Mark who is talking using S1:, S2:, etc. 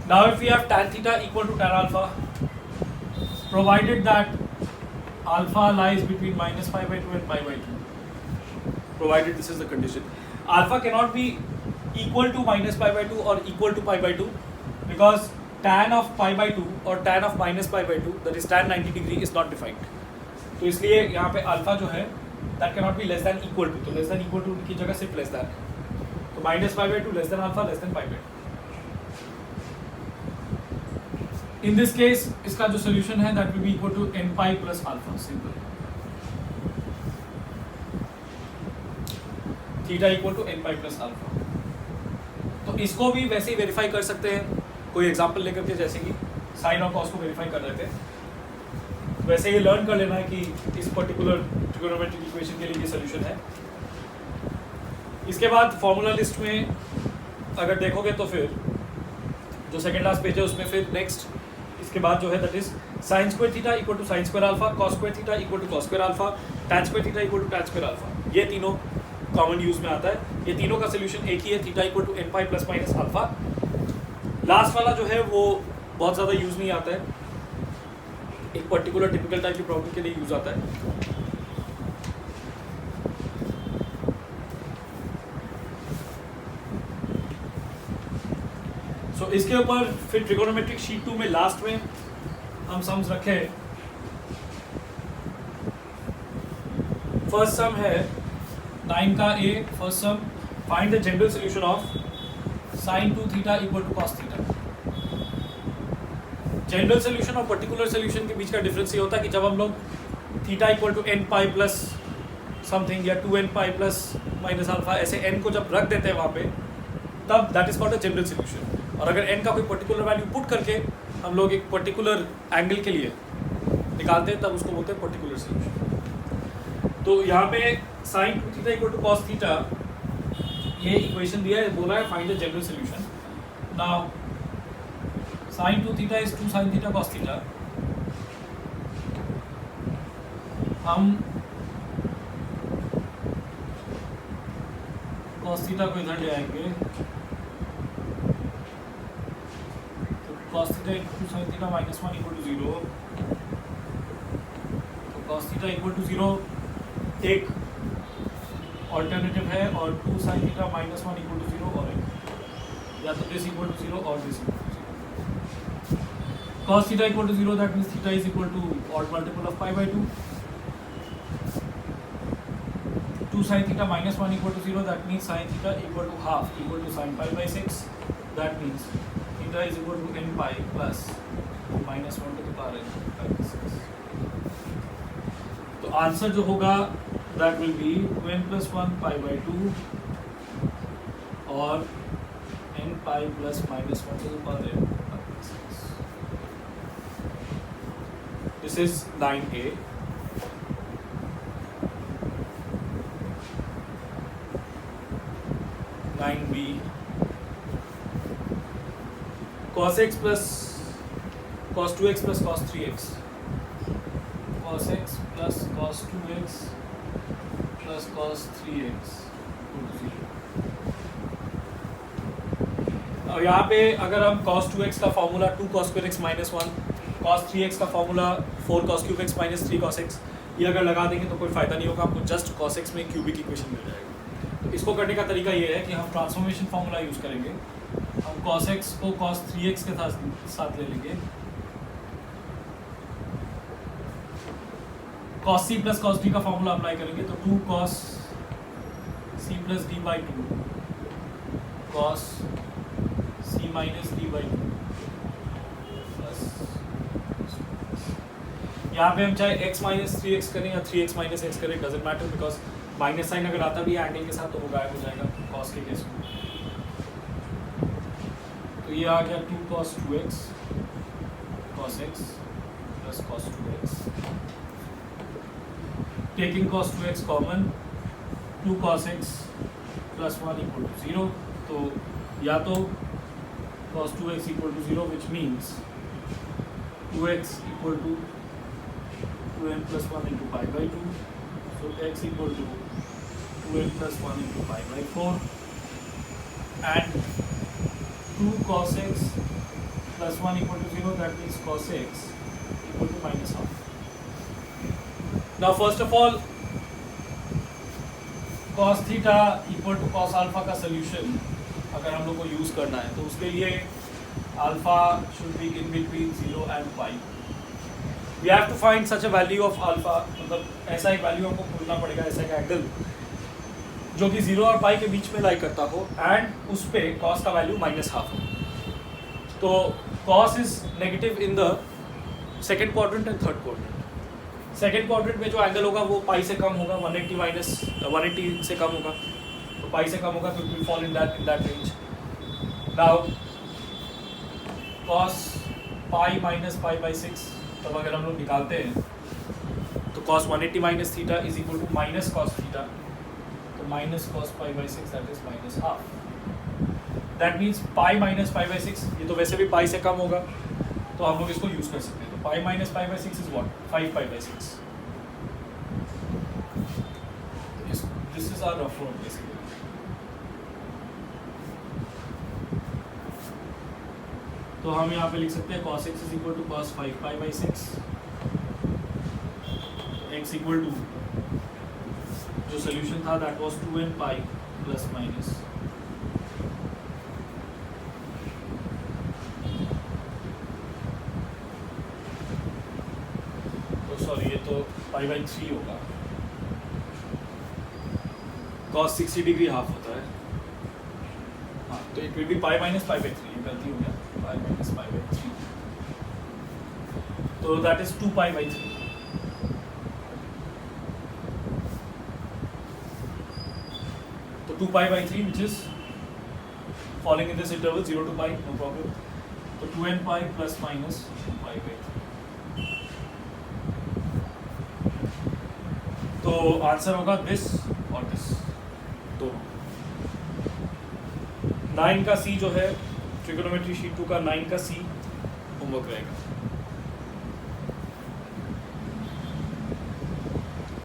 S1: Now if we have tan theta equal to tan alpha, provided that alpha lies between minus pi by 2 and pi by 2, provided this is the condition, alpha cannot be equal to minus pi by 2 or equal to pi by 2, because tan of pi by 2 or tan of minus pi by 2, that is tan 90 degree, is not defined. तो इसलिए यहाँ पे alpha जो है that cannot be less than equal to, तो less than equal to की जगह सिर्फ less than, तो minus pi by 2 less than alpha less than pi by 2. In this case इसका जो solution है that will be equal to n pi plus alpha, simple. Theta equal to n pi plus alpha. तो इसको भी वैसे ही verify कर सकते हैं कोई एग्जांपल लेकर के, जैसे कि साइन और कॉस को वेरीफाई कर रहे थे, वैसे ये लर्न कर लेना है कि इस पर्टिकुलर ट्रिगोनोमेट्रिक इक्वेशन के लिए ये सोल्यूशन है. इसके बाद फॉर्मूला लिस्ट में अगर देखोगे तो फिर जो सेकेंड लास्ट पेज है उसमें फिर नेक्स्ट इसके बाद जो है that is sine square theta equal to sine square alpha, cos square theta equal to cos square alpha, tan square theta equal to tan square alpha. ये तीनों कॉमन यूज में आता है. ये तीनों का सोल्यूशन एक ही है, theta equal to n pi plus minus alpha. Last वाला जो है वो बहुत ज़्यादा यूज नहीं आता है, एक पर्टिकुलर टिपिकल टाइप की प्रॉब्लम के लिए यूज आता है. सो इसके ऊपर फिर ट्रिगोनोमेट्रिक शीट 2 में लास्ट में हम सम्स रखे. फर्स्ट सम है 9 का A. First sum, find the general solution of sine 2 theta equal to cos theta. General solution और पर्टिकुलर सोल्यूशन के बीच का डिफरेंस ये होता है कि जब हम लोग theta equal to n pi plus something या 2n pi plus minus alpha ऐसे n को जब रख देते हैं वहाँ पे, तब that is called a general solution. और अगर n का कोई पर्टिकुलर वैल्यू पुट करके हम लोग एक पर्टिकुलर एंगल के लिए निकालते हैं तब उसको बोलते हैं पर्टिकुलर सोल्यूशन. तो यहाँ पे sine 2 theta equal to cos theta ये इक्वेशन दिया है, बोला है find the general solution. Now sin 2 theta is 2 sin theta cos theta. हम cos थीटा को इधर ले आएंगे तो cos theta equal to sin theta minus 1 equal to 0. तो cos थीटा इक्वल टू 0 एक ऑल्टरनेटिव है, और 2 sin theta minus 1 equal to 0 और एक, या तो दिस इक्वल टू 0 और this equal to 0. cos theta equal to 0, that means theta is equal to odd multiple of pi by 2. 2 sin theta minus 1 equal to 0, that means sin theta equal to half equal to sin pi by 6. That means theta is equal to n pi plus minus 1 to the power n pi by 6. तो answer जो होगा that will be 2n plus 1 pi by 2 और n pi plus minus 1 to the power n. This is 9A. Nine B. Cos x plus cos 2x plus cos 3x. Cos x plus cos 2x plus cos 3x equal to 0. और यहाँ पे अगर हम cos 2x का formula 2 cos square x minus 1, cos 3x का formula 4 cos cube x minus 3 cos x, ये अगर लगा देंगे तो कोई फ़ायदा नहीं होगा, आपको जस्ट cos x में क्यूबिक इक्वेशन मिल जाएगा. तो इसको करने का तरीका ये है कि हम ट्रांसफॉर्मेशन फार्मूला यूज़ करेंगे. हम cos x को cos 3x के साथ ले लेंगे, cos c plus cos d का फॉर्मूला अप्लाई करेंगे तो 2 cos c plus d by 2 cos c minus d by 2. यहाँ पे हम चाहे x माइनस 3x करें या 3x माइनस x करें, doesn't matter, because minus sine अगर आता भी है एंगल के साथ तो वो गायब हो जाएगा cos के केस में. तो ये आ गया 2 cos 2x cos x plus cos 2x. Taking cos 2x common, 2 cos x plus 1 equal to 0. तो या तो cos 2x equal to 0 which means 2x equal to 2n plus 1 into pi by 2. So x equal to 2n plus 1 into pi by 4 and 2 cos x plus 1 equal to 0, that means cos x equal to minus half. Now first of all, cos theta equal to cos alpha का solution अगर हम लोग को use करना है तो उसके लिए alpha should be in between 0 and pi. We have to find such a value of alpha, मतलब ऐसा एक वैल्यू हमको खोजना पड़ेगा, ऐसा एक एंगल जो कि 0 और पाई के बीच में लाई करता हो एंड उस पे cos का वैल्यू माइनस हाफ हो. तो cos is negative in the second quadrant and third quadrant. Second quadrant में जो एंगल होगा वो पाई से कम होगा, 180 माइनस 180 से कम होगा, तो पाई से कम होगा तो it will fall in that range. Now cos pi minus pi by 6, तब अगर हम लोग निकालते हैं तो cos 180 minus theta is equal to minus cos theta, तो minus cos pi by 6 that is minus half. That means pi minus pi by 6, ये तो वैसे भी पाई से कम होगा तो हम लोग इसको यूज कर सकते हैं. तो pi minus pi by 6 is what, 5 pi by 6. This is our rough form basically. तो हम यहाँ पे लिख सकते हैं cos x is equal to cos 5 pi by 6, x equal to जो सोल्यूशन था that was 2n pi plus minus sorry ये तो पाई बाई 3 होगा. cos 60 डिग्री हाफ होता है. हाँ तो it will be pi minus pi by 3, ये गलती हो गया, पाई माइनस पाई बाई 3, तो दैट इज 2 पाई बाई 3. तो 2 pi by 3 which is falling in this interval 0 to pi, no problem. तो 2n pi plus minus 2 pi by 3. तो answer होगा this और दिस दोनों. 9 का सी जो है ट्रिगोनोमेट्री शीट 2 का 9 का सी होमवर्क रहेगा.